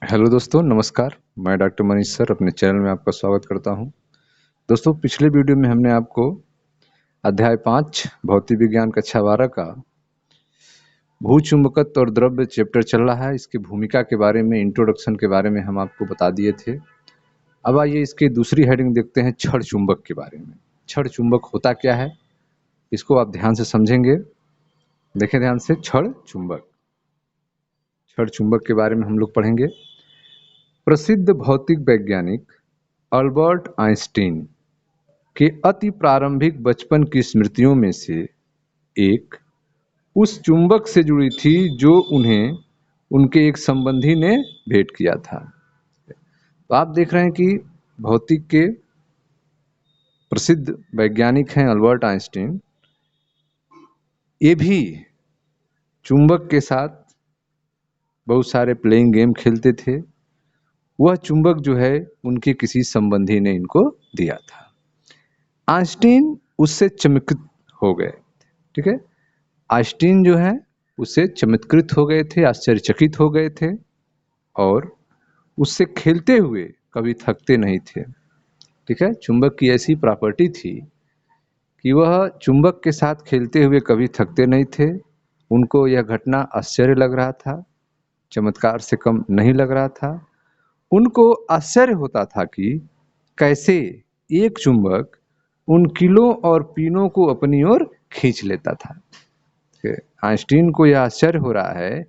Hello दोस्तों, नमस्कार। मैं डॉक्टर मनीष सर अपने चैनल में आपका स्वागत करता हूं। दोस्तों, पिछले वीडियो में हमने आपको अध्याय 5 भौतिक विज्ञान कक्षा 12 का भूचुंबकत्व और द्रव्य चैप्टर चल रहा है। इसकी भूमिका के बारे में, इंट्रोडक्शन के बारे में हम आपको बता दिए थे। अब आइए इसकी दूसरी हेडिंग देखते हैं, क्षण चुंबक के बारे में। क्षण चुंबक होता क्या है, इसको आप ध्यान से समझेंगे। देखें ध्यान से, क्षण चुंबक। क्षण चुंबक के बारे में हम लोग पढ़ेंगे। प्रसिद्ध भौतिक वैज्ञानिक अल्बर्ट आइंस्टीन के अति प्रारंभिक बचपन की स्मृतियों में से एक उस चुंबक से जुड़ी थी जो उन्हें उनके एक संबंधी ने भेंट किया था। तो आप देख रहे हैं कि भौतिक के प्रसिद्ध वैज्ञानिक हैं अल्बर्ट आइंस्टीन। ये भी चुंबक के साथ बहुत सारे प्लेइंग गेम खेलते थे। वह चुंबक जो है उनके किसी संबंधी ने इनको दिया था। आइंस्टीन उससे चमत्कृत हो गए। ठीक है, आइंस्टीन जो है उससे चमत्कृत हो गए थे, आश्चर्यचकित हो गए थे और उससे खेलते हुए कभी थकते नहीं थे। ठीक है, चुंबक की ऐसी प्रॉपर्टी थी कि वह चुंबक के साथ खेलते हुए कभी थकते नहीं थे। उनको यह घटना आश्चर्य लग रहा था, चमत्कार से कम नहीं लग रहा था। उनको आश्चर्य होता था कि कैसे एक चुंबक उन किलों और पीनों को अपनी ओर खींच लेता था। आइंस्टीन को यह आश्चर्य हो रहा है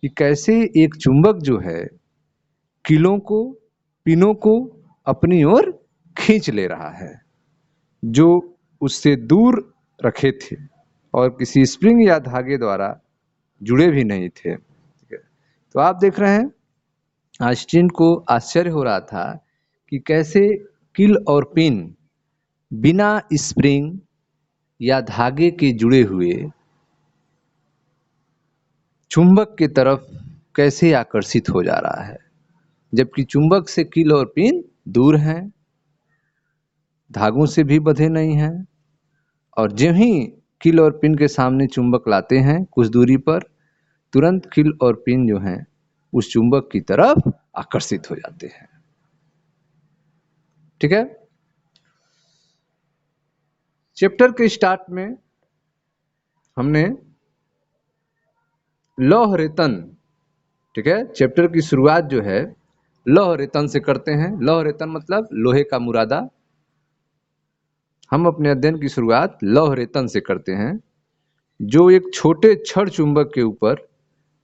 कि कैसे एक चुंबक जो है किलों को, पीनों को अपनी ओर खींच ले रहा है, जो उससे दूर रखे थे और किसी स्प्रिंग या धागे द्वारा जुड़े भी नहीं थे। तो आप देख रहे हैं, आइंस्टीन को आश्चर्य हो रहा था कि कैसे किल और पिन बिना स्प्रिंग या धागे के जुड़े हुए चुंबक की तरफ कैसे आकर्षित हो जा रहा है, जबकि चुंबक से किल और पिन दूर हैं, धागों से भी बंधे नहीं हैं। और जो ही किल और पिन के सामने चुंबक लाते हैं कुछ दूरी पर, तुरंत किल और पिन जो हैं उस चुंबक की तरफ आकर्षित हो जाते हैं। ठीक है, चैप्टर के स्टार्ट में हमने लौह रेतन, ठीक है, चैप्टर की शुरुआत जो है लौह रेतन से करते हैं। लौह रेतन मतलब लोहे का मुरादा। हम अपने अध्ययन की शुरुआत लौह रेतन से करते हैं, जो एक छोटे क्षण चुंबक के ऊपर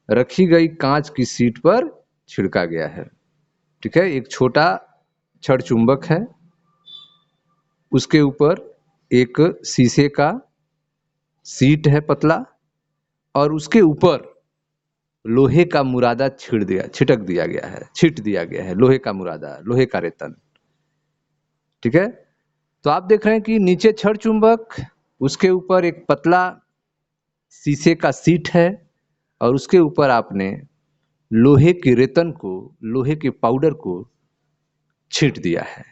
रखी गई कांच की सीट पर छिड़का गया है। ठीक है, एक छोटा क्षण चुंबक है, उसके ऊपर एक शीशे का सीट है पतला, और उसके ऊपर लोहे का मुरादा छिटक दिया गया है, छिट दिया गया है लोहे का मुरादा, लोहे का रेतन। ठीक है, तो आप देख रहे हैं कि नीचे क्षण चुंबक, उसके ऊपर एक पतला शीशे का सीट है और उसके ऊपर आपने लोहे के रेतन को, लोहे के पाउडर को छींट दिया है।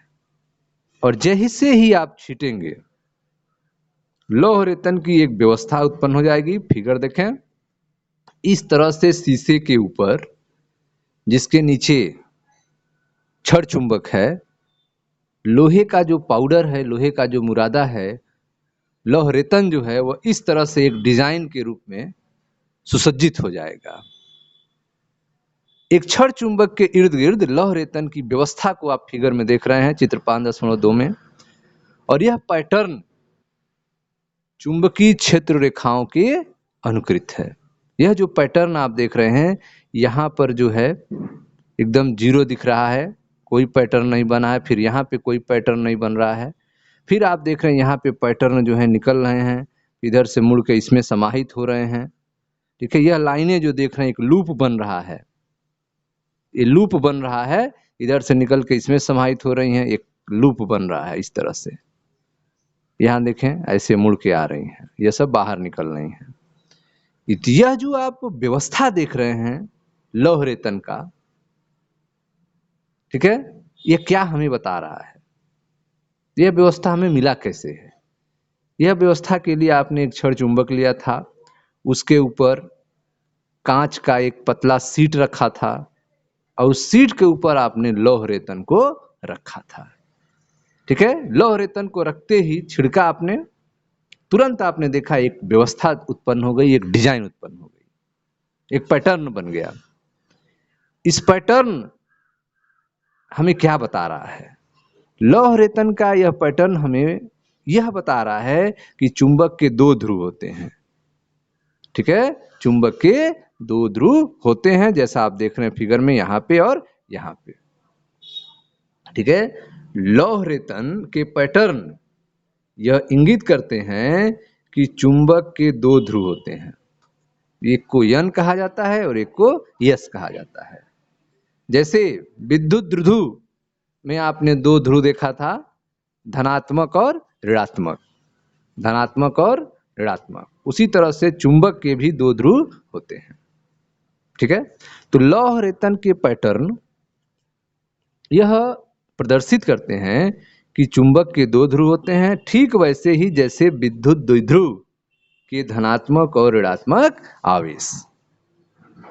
और जैसे ही आप छीटेंगे लौह रेतन की एक व्यवस्था उत्पन्न हो जाएगी। फिगर देखें, इस तरह से शीशे के ऊपर जिसके नीचे क्षण चुंबक है, लोहे का जो पाउडर है, लोहे का जो मुरादा है, लौह रेतन जो है वह इस तरह से एक डिजाइन के रूप में सुसज्जित हो जाएगा। एक क्षण चुंबक के इर्द गिर्द लौह रेतन की व्यवस्था को आप फिगर में देख रहे हैं, चित्र 5.2 में। और यह पैटर्न चुंबकीय क्षेत्र रेखाओं के अनुकृत है। यह जो पैटर्न आप देख रहे हैं, यहाँ पर जो है एकदम जीरो दिख रहा है, कोई पैटर्न नहीं बना है। फिर यहाँ पे कोई पैटर्न नहीं बन रहा है। फिर आप देख रहे हैं यहाँ पे पैटर्न जो है निकल रहे हैं, इधर से मुड़ के इसमें समाहित हो रहे हैं। ठीक है, यह लाइनें जो देख रहे हैं एक लूप बन रहा है, ये लूप बन रहा है, इधर से निकल के इसमें समाहित हो रही हैं, एक लूप बन रहा है इस तरह से। यहाँ देखें ऐसे मुड़ के आ रही हैं, ये सब बाहर निकल रही हैं। यह जो आप व्यवस्था देख रहे हैं लौह रेतन का, ठीक है, ये क्या हमें बता रहा है, यह व्यवस्था हमें मिला कैसे है। यह व्यवस्था के लिए आपने एक क्षण चुंबक लिया था, उसके ऊपर कांच का एक पतला सीट रखा था, और उस सीट के ऊपर आपने लौह रेतन को रखा था। ठीक है, लौह रेतन को रखते ही छिड़का आपने, तुरंत आपने देखा एक व्यवस्था उत्पन्न हो गई, एक डिजाइन उत्पन्न हो गई, एक पैटर्न बन गया। इस पैटर्न हमें क्या बता रहा है? लौह रेतन का यह पैटर्न हमें यह बता रहा है कि चुंबक के दो ध्रुव होते हैं। ठीक है, चुंबक के दो ध्रुव होते हैं, जैसा आप देख रहे हैं फिगर में, यहां पे और यहां पे। ठीक है, लौह रेतन के पैटर्न यह इंगित करते हैं कि चुंबक के दो ध्रुव होते हैं, एक को यन कहा जाता है और एक को यस कहा जाता है। जैसे विद्युत ध्रुव में आपने दो ध्रुव देखा था, धनात्मक और ऋणात्मक, धनात्मक और ऋणात्मक, उसी तरह से चुंबक के भी दो ध्रुव होते हैं। ठीक है, तो लौह रेतन के पैटर्न यह प्रदर्शित करते हैं कि चुंबक के दो ध्रुव होते हैं, ठीक वैसे ही जैसे विद्युत द्विध्रुव के धनात्मक और ऋणात्मक आवेश।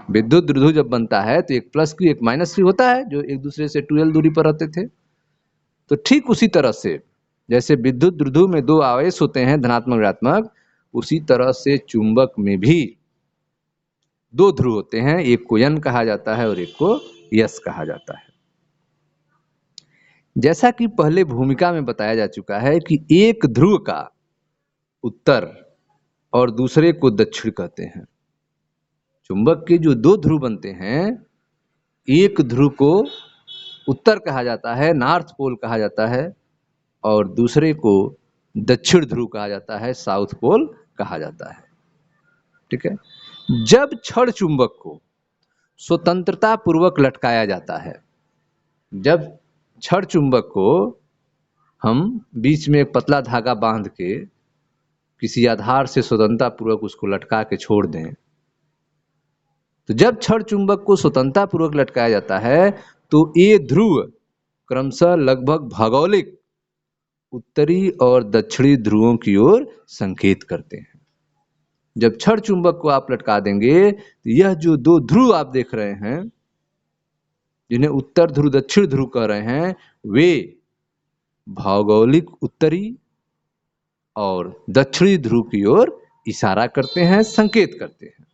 विद्युत द्विध्रुव जब बनता है तो एक प्लस क्यू एक माइनस क्यू होता है, जो एक दूसरे से 2l दूरी पर रहते थे। तो ठीक उसी तरह से जैसे विद्युत द्विध्रुव में दो आवेश होते हैं, धनात्मक ऋणात्मक, उसी तरह से चुंबक में भी दो ध्रुव होते हैं, एक को यन कहा जाता है और एक को यस कहा जाता है। जैसा कि पहले भूमिका में बताया जा चुका है कि एक ध्रुव का उत्तर और दूसरे को दक्षिण कहते हैं। चुंबक के जो दो ध्रुव बनते हैं, एक ध्रुव को उत्तर कहा जाता है, नॉर्थ पोल कहा जाता है, और दूसरे को दक्षिण ध्रुव कहा जाता है, साउथ पोल कहा जाता है। ठीक है, जब छड़ चुंबक को स्वतंत्रता पूर्वक लटकाया जाता है, जब छड़ चुंबक को हम बीच में एक पतला धागा बांध के किसी आधार से स्वतंत्रता पूर्वक उसको लटका के छोड़ दें, तो जब छड़ चुंबक को स्वतंत्रता पूर्वक लटकाया जाता है तो ये ध्रुव क्रमशः लगभग भौगोलिक उत्तरी और दक्षिणी ध्रुवों की ओर संकेत करते हैं। जब छड़ चुंबक को आप लटका देंगे तो यह जो दो ध्रुव आप देख रहे हैं, जिन्हें उत्तर ध्रुव दक्षिण ध्रुव कह रहे हैं, वे भौगोलिक उत्तरी और दक्षिणी ध्रुव की ओर इशारा करते हैं, संकेत करते हैं।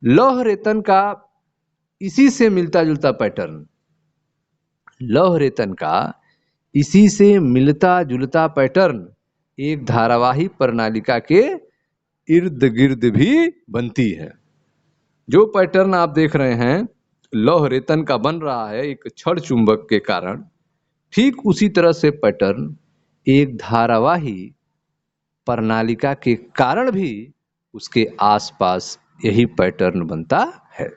लौह रेतन का इसी से मिलता जुलता पैटर्न, लौह रेतन का इसी से मिलता जुलता पैटर्न एक धारावाही प्रणालिका के इर्द गिर्द भी बनती है। जो पैटर्न आप देख रहे हैं लौह रेतन का बन रहा है एक छड़ चुंबक के कारण, ठीक उसी तरह से पैटर्न एक धारावाही प्रणालिका के कारण भी उसके आसपास यही पैटर्न बनता है।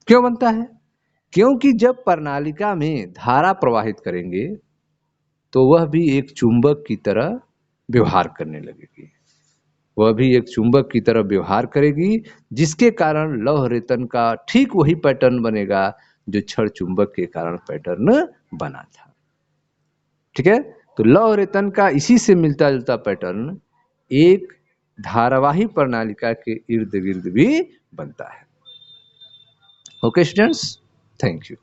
क्यों बनता है? क्योंकि जब प्रणालिका में धारा प्रवाहित करेंगे तो वह भी एक चुंबक की तरह व्यवहार करने लगेगी, वह भी एक चुंबक की तरह व्यवहार करेगी, जिसके कारण लौह रेतन का ठीक वही पैटर्न बनेगा जो छड़ चुंबक के कारण पैटर्न बना था। ठीक है, तो लौह रेतन का इसी से मिलता जुलता पैटर्न एक धारावाही प्रणालिका के इर्द गिर्द भी बनता है। Okay students, thank you.